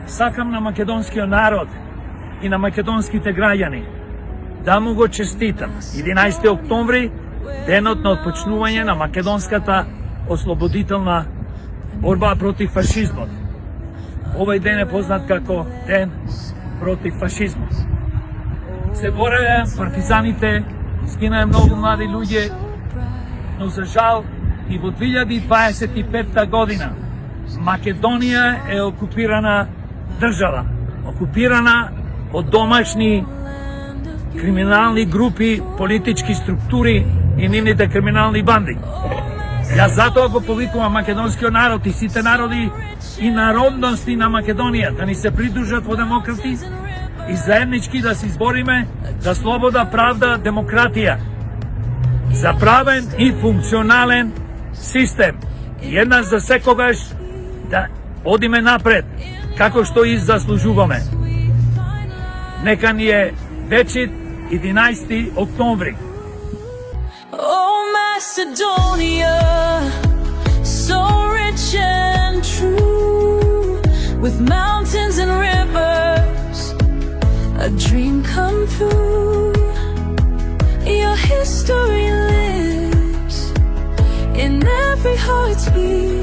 Сакам на македонскиот народ и на македонските граѓани да му го честитам 11 октомври, денот на отпочнување на македонската ослободителна борба против фашизмот. Овој ден е познат како Ден против фашизмот. Се бореле партизаните, изгинаа многу млади луѓе, но за жал и во 2025 година Македонија е окупирана држава, окупирана од домашни криминални групи, политички структури и нивните криминални банди. Јас затоа го повикувам македонскиот народ и сите народи и народности на Македонија да ни се придружат во демократи и заеднички да се избориме за слобода, правда, демократија, за правен и функционален систем. И еднаш за секогаш да одиме напред, како што и заслужуваме. Нека ни е вечит 11 октомври. Oh, Macedonia, so rich and true, with mountains and rivers, a dream come true. Your history lives in every heartbeat.